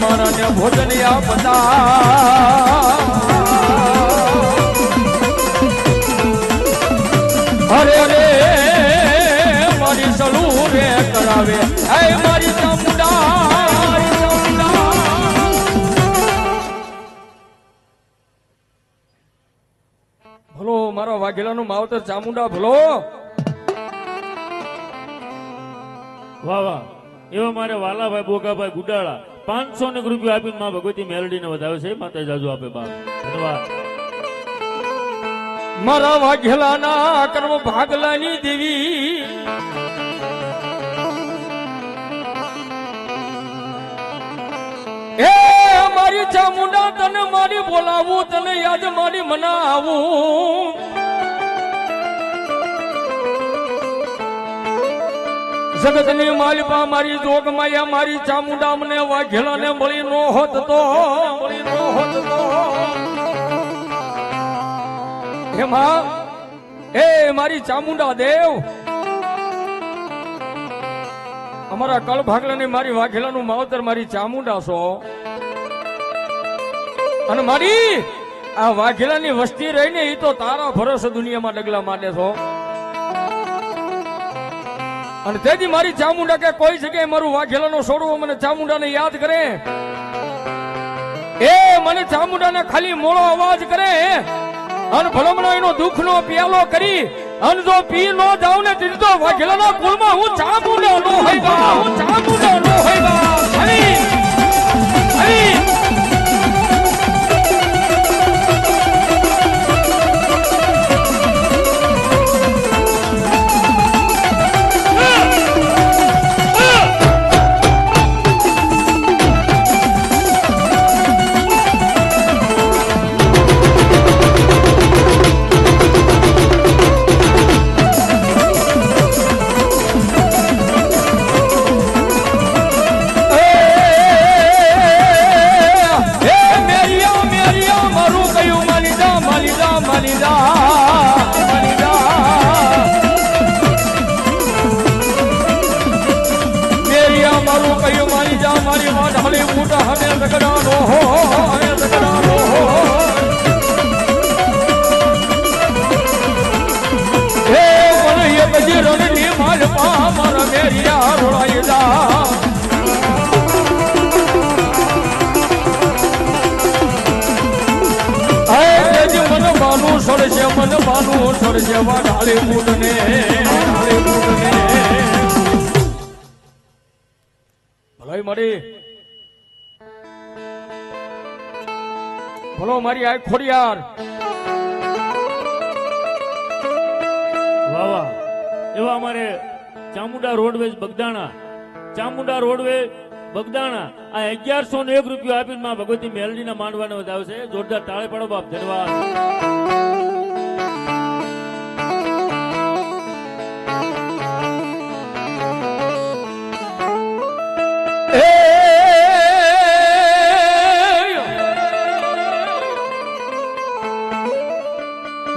મારા ને ભોજન આપતા અરે રે મારી સલુ રે કરાવે હે મારી ચામુંડા ભલો મારા વાઘેલાનું માવતર ચામુંડા ભલો વાહ વાહ એવા મારે વાલાભાઈ બોગાભાઈ ગુડાળા 500 રૂપિયા આપીને માં ભગવતી મેલડીને વધાવે છે માતા જાજુ આપે બાપ ધન્યવાદ મારા વાઘેલાના કર્મ ભાગલાની દેવી એ મારી ચામુંડા તને મારી બોલાવું તને યાદ મારી મનાવું જગતની માલિપા મારી જોગ માયા મારી ચામુંડા મને વાઘેલાને મળી નો હોત તો એમાં એ મારી ચામુંડા દેવ અમારા કળ ભાગલાની મારી વાઘેલાનું માવતર મારી ચામુંડા છો અને મારી આ વાઘેલાની વસ્તી રહીને એ તો તારા ભરોસે દુનિયામાં ડગલા માંડે છો અને તેથી મારી ચામુંડા કે કોઈ જગ્યાએ મારું વાઘેલાનો છોડવો મને ચામુંડાને યાદ કરે એ મને ચામુંડાને ખાલી મોળો અવાજ કરે અને ભલમણો એનો દુઃખનો પ્યાલો કરી અને જો પી નો જાવ ને તો વાઘેલાના કુળમાં હું ચામુંડા નો હોય બા હું ચામુંડા નો હોય બા હરી હરી મન બાનું છોડશે વાઢાળી મૂડને ભલાઈ મારી ભલો મારી આ ખોડિયાર વાહ વાહ એવા અમારે ચામુંડા રોડવેજ બગદાણા ચામુંડા રોડવેજ બગદાણા આ 1101 રૂપિયા આપીને માં ભગવતી મેલડીના માંડવાને વધાવશે જોરદાર તાળે પાડો બાપ ધન્યવાદ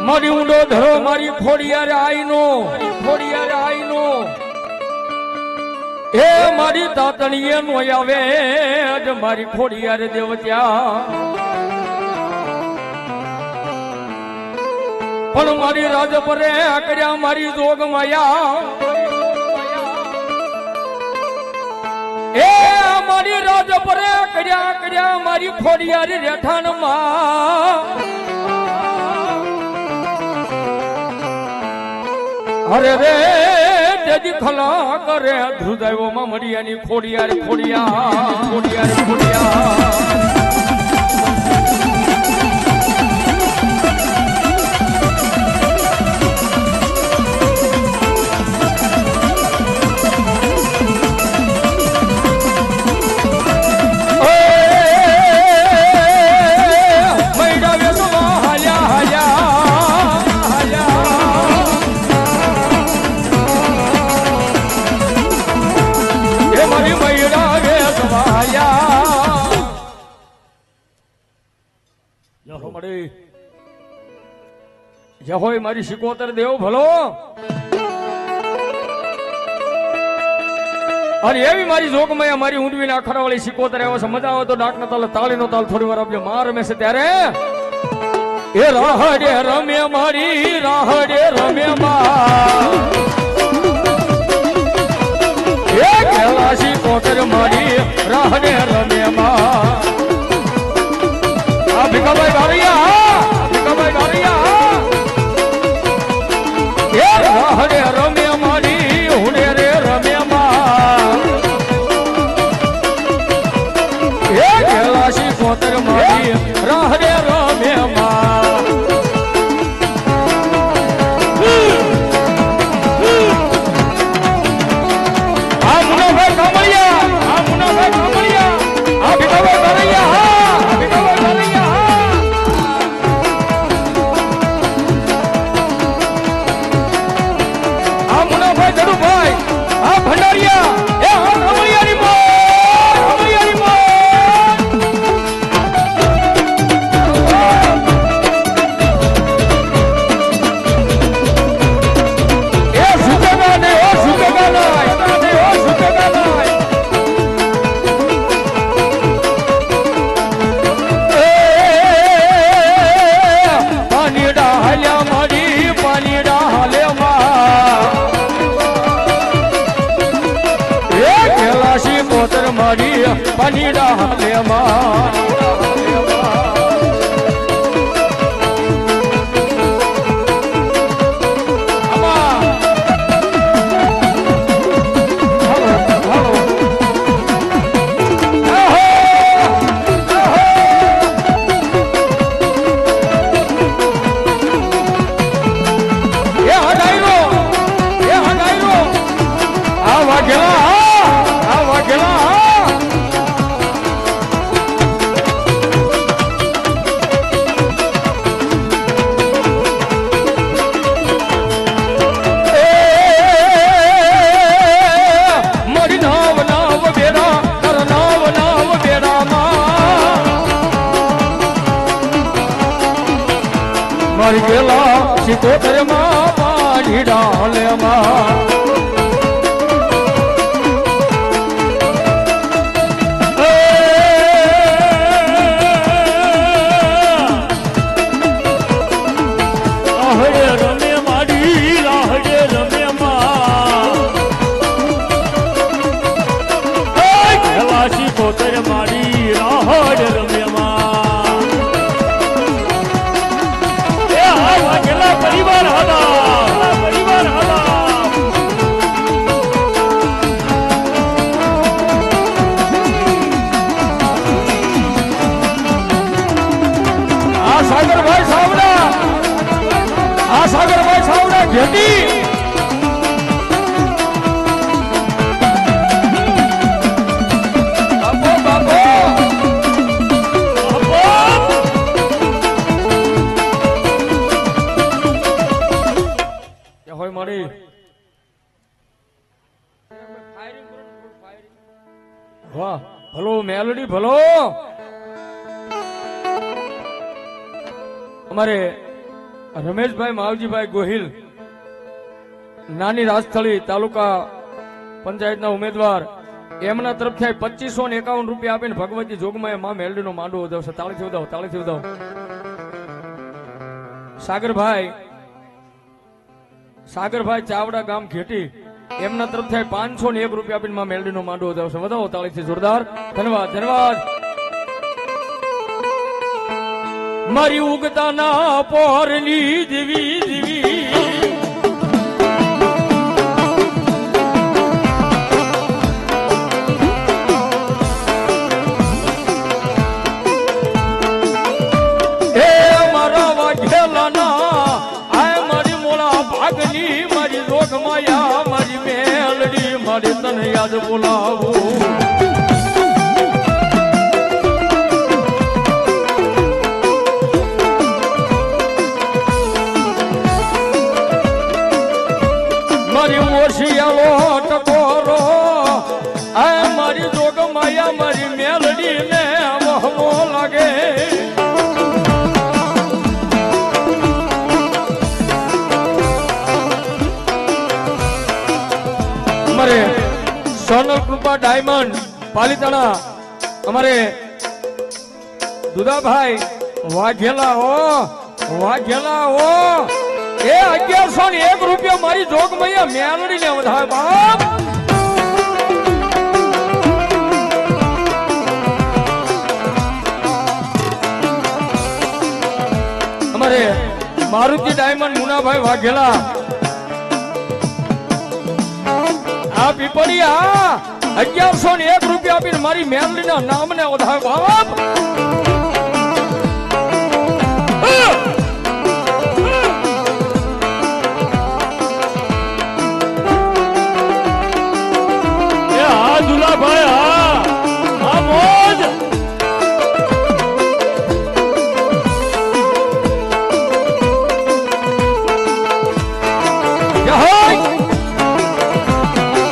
મારી ઊંડો ધરો મારી ખોડિયારે આઈનો એ મારી તાતણીએ નો આવે જ મારી ખોડિયારે દેવત્યા પણ મારી રાજ પરે કર્યા મારી જોગ માયા એ મારી રાજ પરે કર્યા મારી ખોડિયારે રેઠાણ માં અરે રે તેજી ખલા કરે ધ્રુદૈવમાં મરિયાની ખોડિયાર જય હોય મારી શિકોતર દેવ ભલો અને એવી મારી જોગમયા મારી ઊંડવીના અખરાવાળી શીખોતર આવ્યો છે. મજા આવે તો ડાકના તાલ તાળીનો તાલ થોડી વાર આપજો. માં રમે છે ત્યારે એ રાહડે રમે મારી રાહડે રમે માં એ કેલાશી કોટર મારી રાહડે રમે માં. આ ભીખાભાઈ બારૈયા ભીખાભાઈ બારૈયા એ રાહડે રમે મારી હુડે રે રમે માં એ કેલાશી કોટર મારી રાહડે રમે માં. આ મુનાભાઈ કામળિયા આ મુનાભાઈ કામળિયા આ ભીખાભાઈ બારૈયા હા ભીખાભાઈ બારૈયા આ મુનાભાઈ જડુભાઈ આ ભંડારિયા એ આ કામળિયાની મોજ કામળિયાની મોજ. એ સુકેગા ને ઓ સુકેગા નાય ને ઓ સુકેગા નાય. એ પાણી ડાહલ્યા મારી પાણી ડાહલે માં એ કેલાશી કોતર મારી પાણી ડાહલે માં. મારી ગેલા શીખોતર માં પાણી ડાલે માં રમે મારી રાહડે રમે માં કેલાશી કોતર મારી રાહડે રમે માં. એ આ વાઘેલા પરિવાર હતા પરિવાર હતા. આ સાગરભાઈ સાવડા આ સાગરભાઈ સાવડા ઘેટી બાપો બાપો કે હોય મારી વાહ ભલો મેલડી ભલો. અમારે રમેશભાઈ માવજીભાઈ ગોહિલ નાની રાજસ્થળી તાલુકા પંચાયતના ઉમેદવાર એમના તરફથી 2551 રૂપિયા આપીને ભગવતી જોગમાએ માં મેલડીનો માંડવો વધાવશે. તાળીથી વધાવો તાળીથી વધાવો. સાગરભાઈ ચાવડા ગામ ઘેટી એમના તરફથી 501 રૂપિયા આપીને માં મેલડીનો માંડવો વધાવશે. વધાવો તાળીથી જોરદાર. ધન્યવાદ ધન્યવાદ. મારી ઉગતાના પોરની દીવી દીવી એ મારા વાઘેલાના આ મારી મોળા ભાગની મારી જોગમાયા મારી મેલડી મારી તને યાદ બોલાવું. મારી મોશિયાલો ટકોરો આ મારી જોગમાયા મારી મેલડી ને વહમો લાગે. મારે સોનલ એવા ડાયમંડ પાલિતાણા અમારે દુદાભાઈ વાઘેલા ઓ એ 1101 રૂપિયા મારી જોગમૈયા મેલડીને વધાય બાપ. અમારે મારુતિ ડાયમંડ મુનાભાઈ વાઘેલા આ પીપળિયા 1101 રૂપિયા આપીને મારી મેલડીના નામને વધાય બાપ. દુલાભાઈ હા મોજ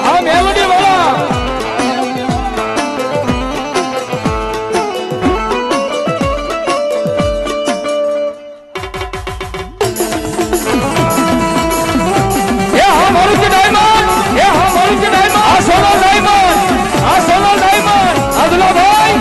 આ મેલોડી વાળા એ હા મારુતિ ડાયમંડ એ હા મારુતિ ડાયમંડ આ સોનો ડાયમંડ આ સોનો ડાયમંડ અદલાભાઈ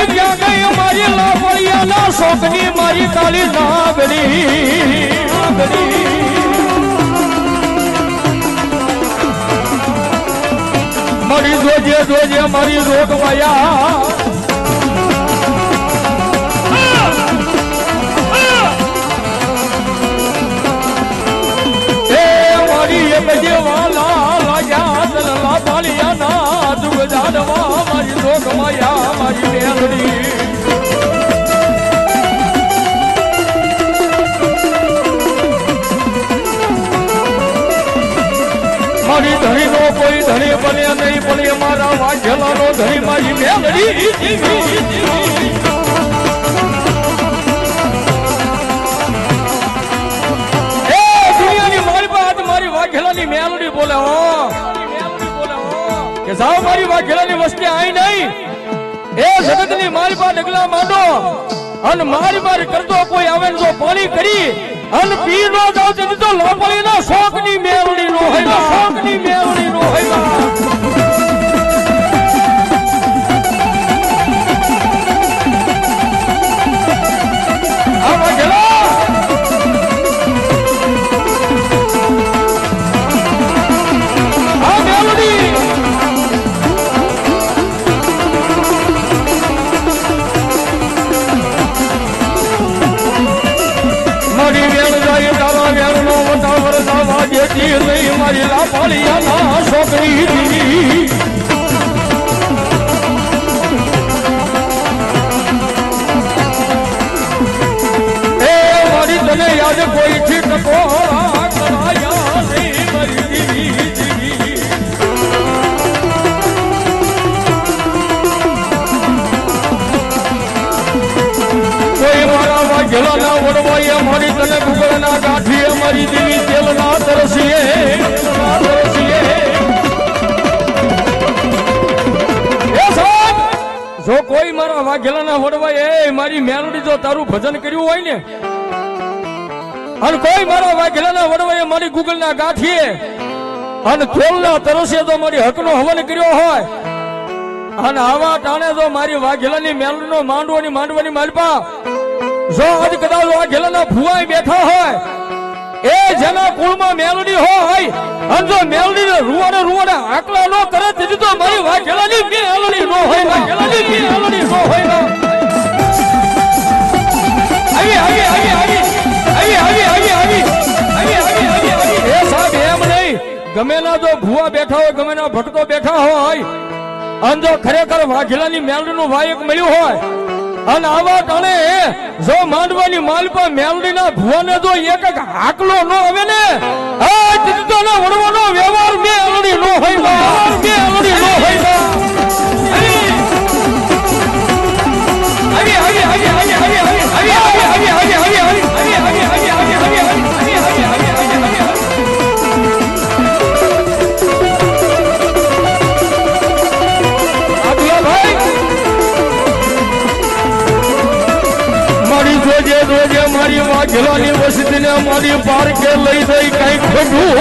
ક્યાં ગઈ મારી લાપડિયાના શોકની મારી કાલી નાગડી મારી જોજે મારી રોગવાયા મારી જોગમાયા મારી મેલડી મારી ધણી નો કોઈ ધણી બને નહીં પણ મારા વાઘેલા નો ધણી મારી મેલડી દુનિયાની મારી પાસે મારી વાઘેલાની મેલડી બોલે કે જાઓ મારી વાઘેલાની વસ્તી આઈ નહીં એ જગતની મારી પાસે ડગલા માંડો અને મારી કરતો કોઈ આવે ને જો પાણી કરી અને પી નો જાવ તો લાપડી ના શોકની મેલડી નો હોય શોકની મેલડી નો હોય આ વાઘેલા આ મેલડી મારી લાપડિયાના છોકરી એ મારી તને યાદ કોઈ ઠીક કોરા કરાયા નહીં મારી દીદી કોઈ મારા વાઘેલાના વડવાઈએ મારી તને ગુગળના ગાંઠીએ મારી દેવી તેલના તરસીએ જો કોઈ મારા વાઘેલાના વડવાઈએ મારી મેલડી જો તારું ભજન કર્યું હોય ને અને કોઈ મારા વાઘેલાના વડવાઈએ મારી ગુગળના ગાંઠીએ અને તેલના તરસીએ જો મારી હકનો હવન કર્યો હોય અને આવા ટાણે જો મારી વાઘેલાની મેલડીનો માંડવાની માલપા જો આજ કદાચ વાઘેલાના ભુવાઈ બેઠા હોય એ જેના કુળમાં મેલડી હોય અને જો મેલડીને રૂવાડે આકલા નો કરે તેથી તો મારી વાઘેલાની મેલડી નો હોય વાઘેલાની મેલડી નો હોય એ સાહેબ એમ નહીં ગમે ના જો ભુવા બેઠા હોય ગમે ના ભક્તો બેઠા હોય અને જો ખરેખર વાઘેલાની મેલડીનું વાયક મળ્યું હોય અને આવા ટાણે જો માંડવાની માલપા મેલડીના ભુવાને જો એક હાકલો ન આવે ને આ તીર્થોના વડવાનો વ્યવહાર મેલડી નો હોય મેલડી નો હોય મારી પાર કે લઈ જઈ કઈ ખોટું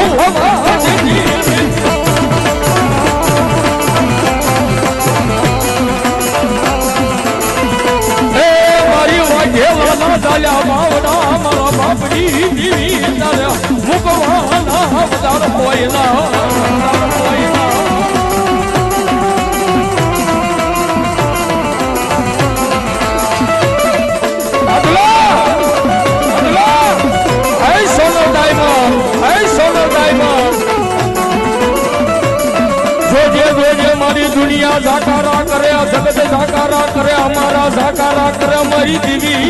ચાલ્યા બાવડા મારા બાપની દીવી ચાલ્યા મુકવાના અવતાર કોઈના મારી દુનિયા જાકારા કરે જગત જાકારા કરે અમારા જાકારા કરે મારી દીવી